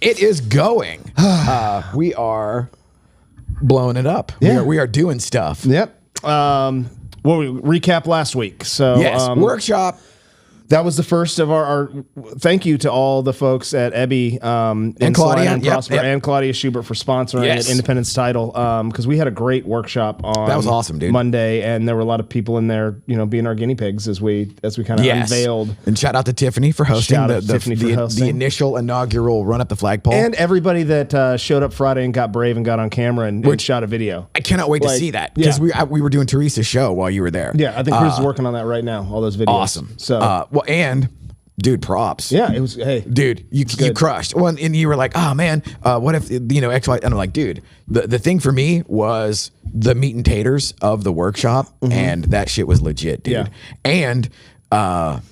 it is going. We are blowing it up. Yeah. We are doing stuff. Yep. Well, we recap last week. So Yes, workshop. that was the first of our thank you to all the folks at Ebby and Claudia and Prosper and Claudia Schubert for sponsoring it, Independence Title, because we had a great workshop on that was awesome, dude. Monday, and there were a lot of people in there, being our guinea pigs as we kind of unveiled. And shout out to Tiffany for hosting the initial inaugural Run Up the Flagpole. And everybody that showed up Friday and got brave and got on camera and shot a video. I cannot wait to see that, because we were doing Teresa's show while you were there. Yeah, I think Chris is working on that right now, all those videos. Awesome. So and dude, props. Yeah, it was. Hey, dude, you crushed. Well, and you were like, oh man, what if X, Y? And I'm like, dude, the thing for me was the meat and taters of the workshop, and that shit was legit, dude. Yeah. And I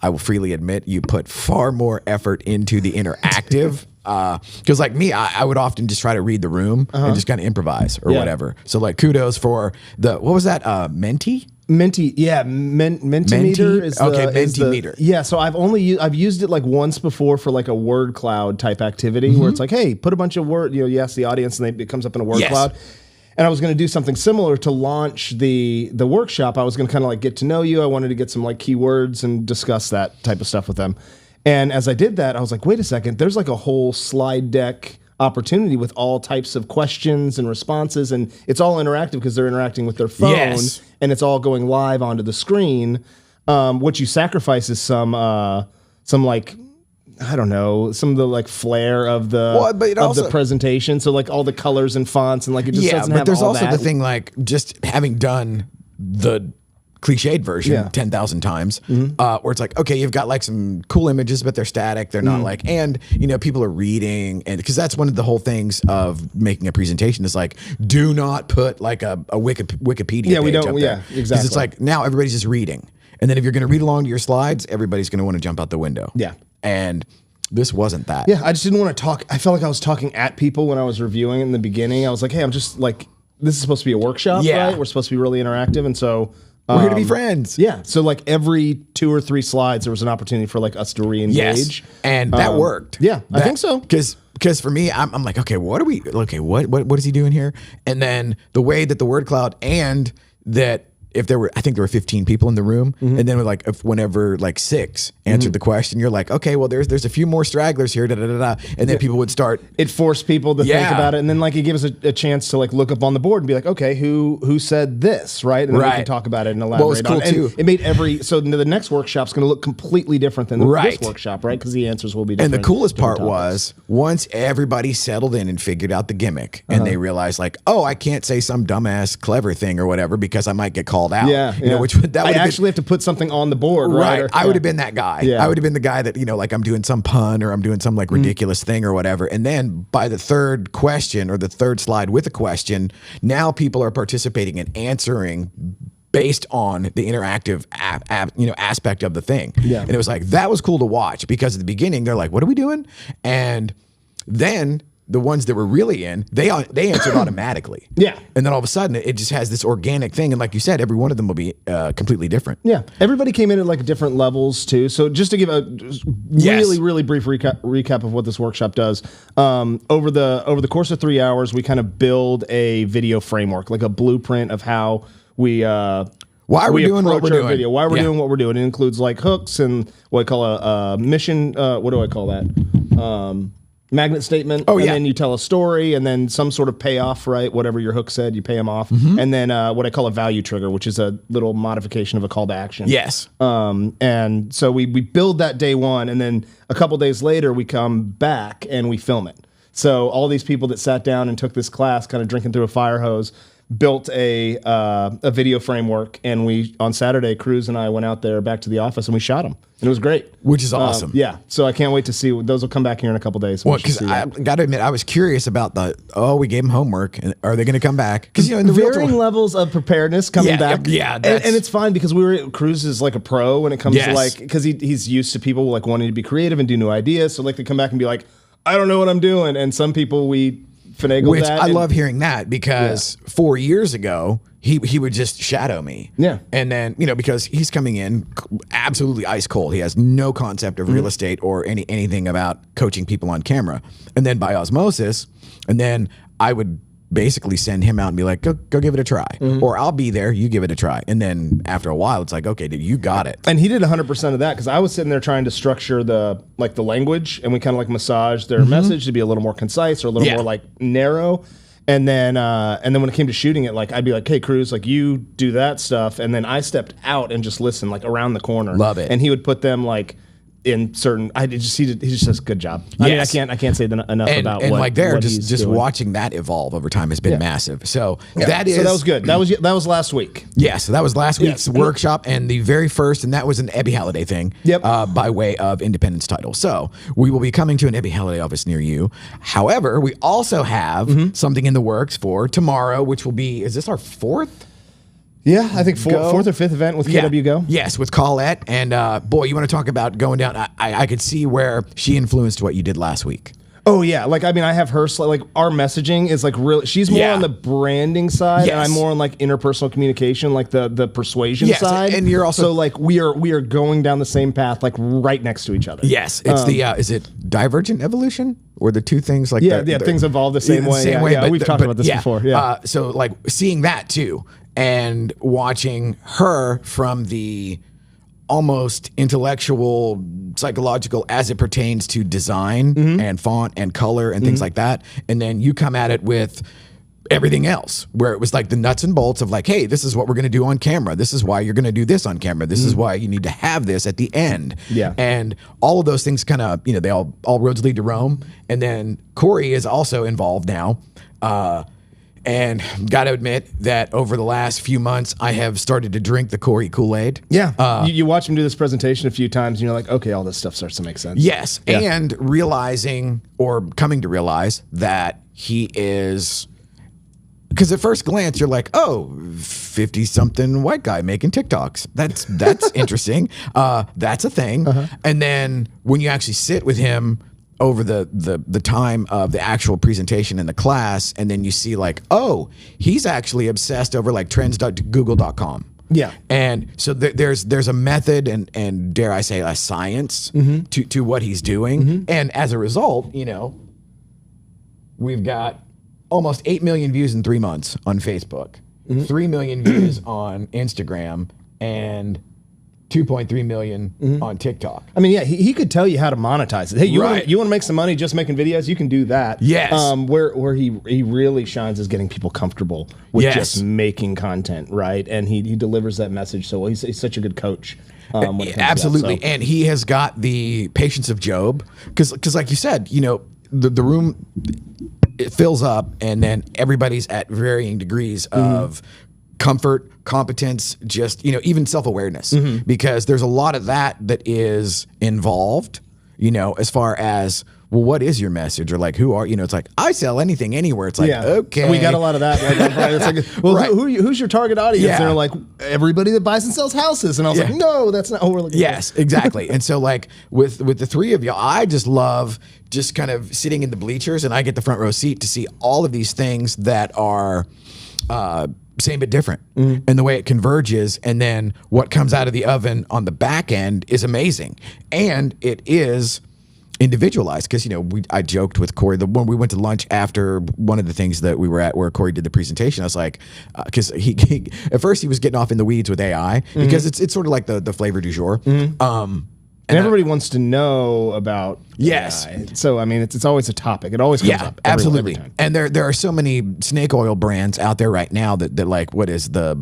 will freely admit, you put far more effort into the interactive. Because like me, I would often just try to read the room and just kind of improvise or whatever. So like, kudos for what was that? Menti? Mentimeter is Mentimeter. Yeah, so I've used it like once before for like a word cloud type activity where it's like, hey, put a bunch of word, you ask the audience and it comes up in a word cloud. And I was going to do something similar to launch the workshop. I was going to kind of like get to know you. I wanted to get some like keywords and discuss that type of stuff with them. And as I did that, I was like, wait a second, there's like a whole slide deck opportunity with all types of questions and responses, and it's all interactive because they're interacting with their phone, and it's all going live onto the screen. What you sacrifice is some like, I don't know, some of the like flair of the presentation. So like all the colors and fonts and like it just doesn't have all that. But there's also the thing, like just having done the cliched version 10,000 times, where it's like, okay, you've got like some cool images, but they're static. They're not like, and people are reading, and because that's one of the whole things of making a presentation is like, do not put like a Wikipedia page up there. Exactly. Because it's like now everybody's just reading, and then if you're going to read along to your slides, everybody's going to want to jump out the window. Yeah, and this wasn't that. Yeah, I just didn't want to talk. I felt like I was talking at people when I was reviewing it in the beginning. I was like, hey, I'm just like, this is supposed to be a workshop, right? We're supposed to be really interactive, and so. We're here to be friends. Yeah. So like every 2 or 3 slides, there was an opportunity for like us to re-engage. And that worked. Yeah, I think so. Because for me, I'm like, okay, what is he doing here? And then the way that the word cloud and that I think there were 15 people in the room, and then whenever like 6 answered the question, you're like, okay, well there's a few more stragglers here, and then people would start. It forced people to think about it, and then like it gives us a chance to like look up on the board and be like, okay, who said this, right? And then we can talk about it and elaborate. What was cool too. And it made so the next workshop's going to look completely different than this workshop, right? Because the answers will be different. And the coolest part was once everybody settled in and figured out the gimmick, and they realized like, oh, I can't say some dumbass clever thing or whatever because I might get called out. I actually have to put something on the board, right? I would have been that guy. I would have been the guy that like I'm doing some pun or I'm doing some like ridiculous thing or whatever. And then by the third question or the third slide with a question, now people are participating and answering based on the interactive aspect of the thing. Yeah. And it was like, that was cool to watch because at the beginning they're like, what are we doing? And then the ones that were really in, they answered automatically. Yeah. And then all of a sudden, it just has this organic thing. And like you said, every one of them will be completely different. Yeah. Everybody came in at like different levels too. So just to give a really, really brief recap of what this workshop does, over the course of 3 hours, we kind of build a video framework, like a blueprint of how we why we're doing what we're doing. Video. Why we're doing what we're doing. It includes like hooks and what I call a mission. What do I call that? Magnet statement. And then you tell a story and then some sort of payoff, right? Whatever your hook said, you pay them off. And then what I call a value trigger, which is a little modification of a call to action. Yes. And so we build that day one, and then a couple days later we come back and we film it. So all these people that sat down and took this class, kind of drinking through a fire hose, built a video framework, and we on Saturday, Cruz and I went out there back to the office and we shot them, and it was great, which is awesome. Yeah, so I can't wait to see those. Will come back here in a couple days. Well, because I got to admit, I was curious about we gave them homework, and are they going to come back? Because in the varying levels of preparedness coming back. Yeah, and it's fine because Cruz is like a pro when it comes to like, because he's used to people like wanting to be creative and do new ideas. So like they come back and be like, I don't know what I'm doing, and some people we finagle Which that. I love hearing that because 4 years ago, he would just shadow me. Yeah. And then, because he's coming in absolutely ice cold. He has no concept of real estate or anything about coaching people on camera. And then by osmosis, and then I would basically send him out and be like, go give it a try. Or I'll be there, you give it a try. And then after a while, it's like, okay, dude, you got it. And he did 100% of that because I was sitting there trying to structure the language, and we kind of like massaged their message to be a little more concise or a little more like narrow. And then when it came to shooting it, like I'd be like, hey, Cruz, like you do that stuff. And then I stepped out and just listened like around the corner. Love it. And he would put them like in certain, he just does a good job. I mean, I can't say enough about and what, like there, what just he's doing. watching that evolve over time has been massive. So that was good. That was last week. Yeah, so that was last week's workshop and the very first, and that was an Ebby Halliday thing by way of Independence title. So we will be coming to an Ebby Halliday office near you. However, we also have something in the works for tomorrow, which will be, is this our fourth? Yeah, I think fourth or fifth event with KW Go. Yes, with Colette. And boy, you want to talk about going down. I could see where she influenced what you did last week. Oh yeah, like I mean, I have her like our messaging is like really. She's more on the branding side, and I'm more on like interpersonal communication, like the persuasion side. And you're also so like we are going down the same path, like right next to each other. Yes, it's is it divergent evolution or the two things like things evolve the same way. Yeah, we've talked about this before. Yeah, so like seeing that too. And watching her from the almost intellectual, psychological as it pertains to design and font and color and things like that. And then you come at it with everything else where it was like the nuts and bolts of like, hey, this is what we're going to do on camera. This is why you're going to do this on camera. This is why you need to have this at the end. Yeah. And all of those things kind of, they all roads lead to Rome. And then Corey is also involved now. And got to admit that over the last few months, I have started to drink the Corey Kool-Aid. Yeah. You watch him do this presentation a few times, and you're like, okay, all this stuff starts to make sense. Yes. Yeah. And realizing or coming to realize that he is, because at first glance, you're like, oh, 50-something white guy making TikToks. That's interesting. That's a thing. And then when you actually sit with him over the time of the actual presentation in the class, and then you see like, oh, he's actually obsessed over like trends.google.com. Yeah. And so there's a method and dare I say a science to what he's doing. And as a result, we've got almost 8 million views in 3 months on Facebook, 3 million views on Instagram, and 2.3 million on TikTok. I mean, yeah, he could tell you how to monetize it. Hey, you want to make some money just making videos? You can do that. Yes. Where he really shines is getting people comfortable with just making content, right? And he delivers that message so well. He's such a good coach. Absolutely. And he has got the patience of Job because like you said, the room, it fills up and then everybody's at varying degrees of comfort, competence, just, even self-awareness, because there's a lot of that is involved, as far as, well, what is your message? Or like, who are, it's like, I sell anything anywhere. It's like, okay. We got a lot of that. Right? It's like, well, who's your target audience? Yeah. They're like, everybody that buys and sells houses. And I was like, no, that's not what we're looking for. Yes, exactly. And so like with the three of you, I just love just kind of sitting in the bleachers and I get the front row seat to see all of these things that are, same but different, and the way it converges, and then what comes out of the oven on the back end is amazing, and it is individualized because I joked with Corey when we went to lunch after one of the things that we were at where Corey did the presentation. I was like, because he at first he was getting off in the weeds with AI because it's sort of like the flavor du jour. And everybody wants to know about AI. So, I mean, it's always a topic. It always comes up. Absolutely. Every time. And there are so many snake oil brands out there right now that like, what is the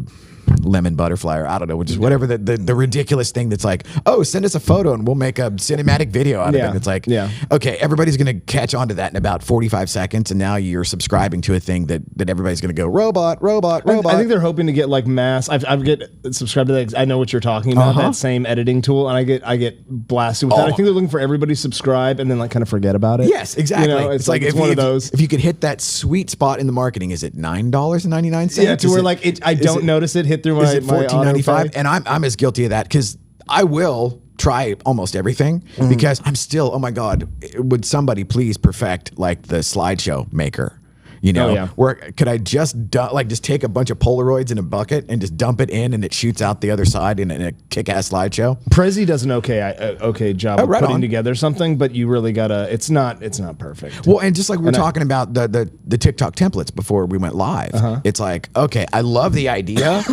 lemon butterfly or I don't know, which is whatever the ridiculous thing that's like, oh, send us a photo and we'll make a cinematic video out of it. And it's like, okay, everybody's going to catch on to that in about 45 seconds. And now you're subscribing to a thing that everybody's going to go robot. I think they're hoping to get like mass. I get subscribed to that. I know what you're talking about, that same editing tool. And I get blasted with that. I think they're looking for everybody to subscribe and then like kind of forget about it. Yes, exactly. It's like it's one of those. If you could hit that sweet spot in the marketing, is it $9.99? Yeah, to where like I don't notice it hit through my $14.95, and I'm as guilty of that because I will try almost everything because I'm still, oh my God, would somebody please perfect like the slideshow maker? You know, yeah. where could I just just take a bunch of Polaroids in a bucket and just dump it in, and it shoots out the other side in a kick-ass slideshow? Prezi does an okay job of putting together something, but you really gotta. It's not perfect. Well, and just like we were talking about the TikTok templates before we went live, it's like, okay, I love the idea,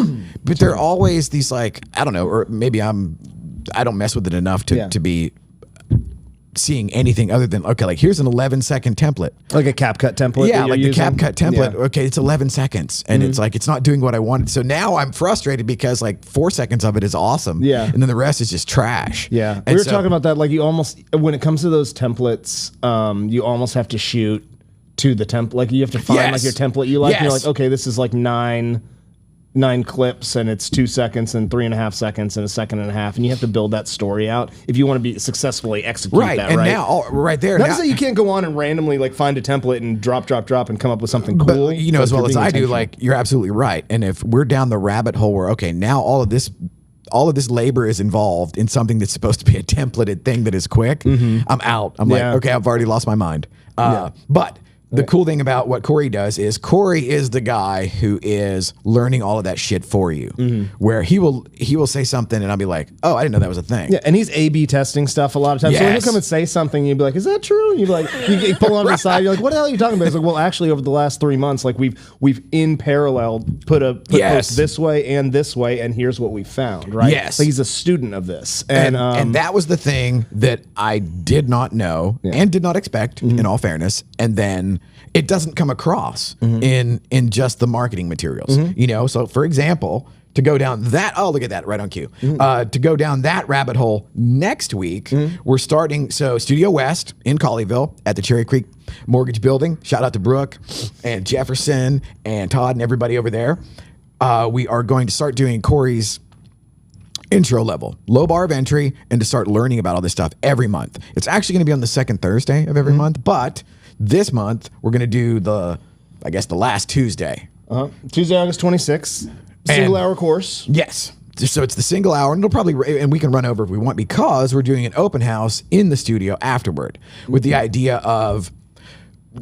but they're always these like, I don't know, or maybe I don't mess with it enough to be seeing anything other than, okay, like here's an 11-second template, like a CapCut template. Yeah, like the CapCut template. Yeah. Okay, it's 11 seconds, and it's like it's not doing what I wanted. So now I'm frustrated because like 4 seconds of it is awesome, and then the rest is just trash. Yeah, we were talking about that. Like you almost, when it comes to those templates, you almost have to shoot to the template. Like you have to find like your template you like. And you're like, okay, this is like nine clips, and it's 2 seconds and 3.5 seconds and 1.5 seconds, and you have to build that story out if you want to be successfully execute that. And now, right there, not to say you can't go on and randomly like find a template and drop and come up with something cool. But, you know, as well as I do, like you're absolutely right. And if we're down the rabbit hole where, okay, now all of this labor is involved in something that's supposed to be a templated thing that is quick, I'm out. I'm like, okay, I've already lost my mind. But the cool thing about what Corey does is Corey is the guy who is learning all of that shit for you, where he will say something and I'll be like, oh, I didn't know that was a thing. Yeah, and he's A/B testing stuff a lot of times. So when he'll come and say something, you'd be like, is that true? And you'd be like, you pull on the side, you're like, what the hell are you talking about? He's like, well, actually, over the last 3 months, like we've in parallel put posts this way, and here's what we found, right? Yes. So he's a student of this. And that was the thing that I did not know and did not expect, in all fairness. And then it doesn't come across in just the marketing materials, you know? So for example, to go down that, oh, look at that, right on cue. To go down that rabbit hole next week, we're starting, so Studio West in Colleyville at the Cherry Creek Mortgage Building. Shout out to Brooke and Jefferson and Todd and everybody over there. We are going to start doing Corey's intro level, low bar of entry, and to start learning about all this stuff every month. It's actually going to be on the second Thursday of every month, but this month, we're going to do the last Tuesday. Tuesday, August 26th. Single hour course. Yes. So it's the single hour, and and we can run over if we want, because we're doing an open house in the studio afterward with the idea of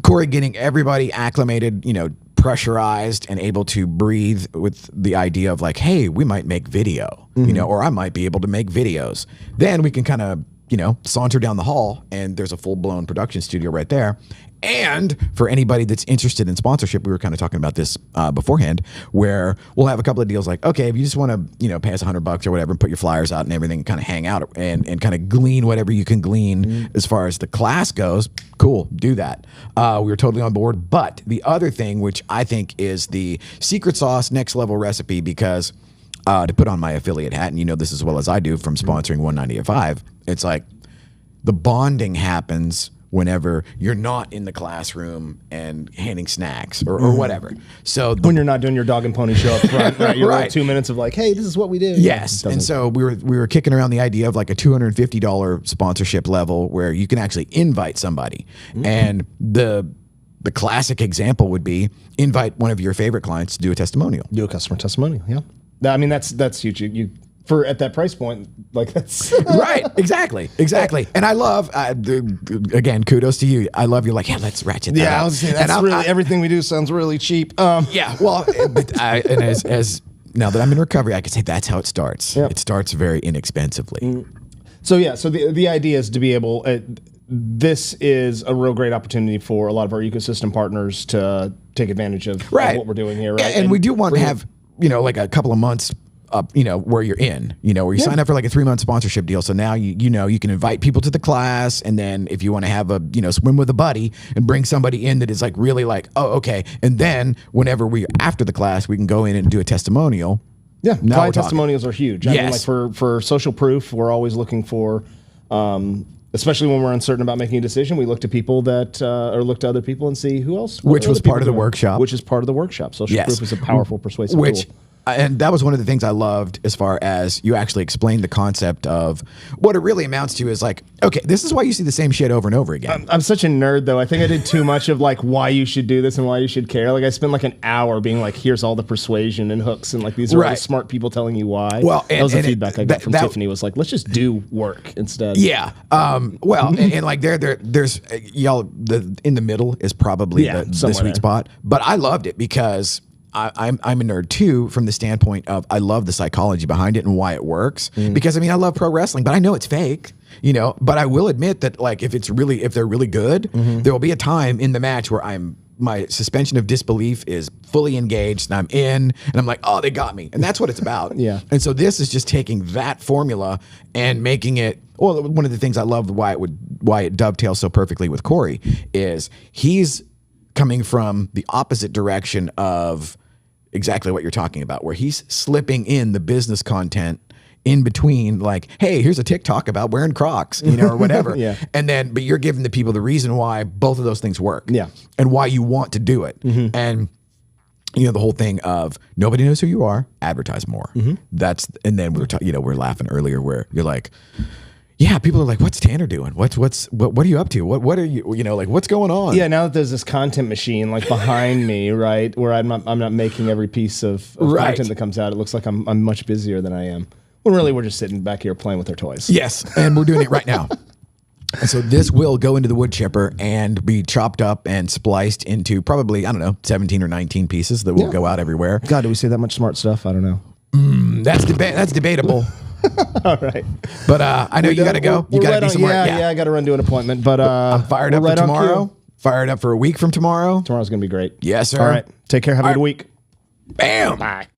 Corey getting everybody acclimated, you know, pressurized and able to breathe with the idea of like, hey, we might make video, you know, or I might be able to make videos. Then we can kind of, you know, saunter down the hall and there's a full-blown production studio right there. And for anybody that's interested in sponsorship, we were kind of talking about this beforehand, where we'll have a couple of deals like, okay, if you just want to, you know, pay us $100 or whatever and put your flyers out and everything and kind of hang out and kind of glean whatever you can glean as far as the class goes, cool, do that. We were totally on board. But the other thing, which I think is the secret sauce, next level recipe, because to put on my affiliate hat, and you know this as well as I do from sponsoring 190 at 5, it's like the bonding happens whenever you're not in the classroom and handing snacks or whatever. So when you're not doing your dog and pony show up front, right? You're right. 2 minutes of like, hey, this is what we do. Yes. And so we were kicking around the idea of like a $250 sponsorship level where you can actually invite somebody. And the classic example would be invite one of your favorite clients to do a testimonial. Do a customer testimonial. Yeah. I mean, that's huge. You for at that price point, like that's right. Exactly. And I love, again, kudos to you. I love you're like, yeah, let's ratchet that up. I was saying, that's really, everything we do sounds really cheap. Yeah. Well, and as now that I'm in recovery, I can say that's how it starts. Yep. It starts very inexpensively. So the idea is to be able, this is a real great opportunity for a lot of our ecosystem partners to take advantage of what we're doing here. Right. And we do want to have, you know, like a couple of months up, you know, where you're in, you know, where you sign up for like a 3-month sponsorship deal. So now you know, you can invite people to the class. And then if you want to have a, you know, swim with a buddy and bring somebody in that is like really like, oh, okay. And then whenever after the class, we can go in and do a testimonial. Yeah. Client testimonials are huge. I mean, like for social proof, we're always looking for, especially when we're uncertain about making a decision, we look to people that, or look to other people and see who else. Which was part of the workshop. Which is part of the workshop. Social proof is a powerful persuasive tool. and that was one of the things I loved as far as you actually explained the concept of what it really amounts to is like, okay, this is why you see the same shit over and over again. I'm such a nerd though. I think I did too much of like why you should do this and why you should care. Like I spent like an hour being like, here's all the persuasion and hooks and like these are all the smart people telling you why. Well, that was the feedback I got from Tiffany was like, let's just do work instead. Yeah. Well, and like there's y'all in the middle is probably the sweet spot. But I loved it because I'm a nerd too, from the standpoint of I love the psychology behind it and why it works. Because I mean, I love pro wrestling, but I know it's fake, you know. But I will admit that like if they're really good, there will be a time in the match where my suspension of disbelief is fully engaged and I'm in and I'm like, oh, they got me. And that's what it's about. Yeah. And so this is just taking that formula and making it, well, one of the things I love why it dovetails so perfectly with Corey is he's coming from the opposite direction of exactly what you're talking about, where he's slipping in the business content in between, like, hey, here's a TikTok about wearing Crocs, you know, or whatever. Yeah. And then, but you're giving the people the reason why both of those things work. Yeah. And why you want to do it. And, you know, the whole thing of nobody knows who you are, advertise more. That's, and then we're laughing earlier where you're like, yeah, people are like, what's Tanner doing? What are you up to? What are you, you know, like, what's going on? Yeah, now that there's this content machine like behind me, right, where I'm not making every piece of content that comes out. It looks like I'm much busier than I am. When really we're just sitting back here playing with our toys. Yes, and we're doing it right now. And so this will go into the wood chipper and be chopped up and spliced into probably, I don't know, 17 or 19 pieces that will go out everywhere. God, do we say that much smart stuff? I don't know. That's debatable. All right. But I know you got to go. You got to be somewhere. Yeah, I got to run to an appointment. But I'm fired up for tomorrow. Fired up for a week from tomorrow. Tomorrow's going to be great. Yes, sir. All right. Take care. Have a good week. Bam. Bye.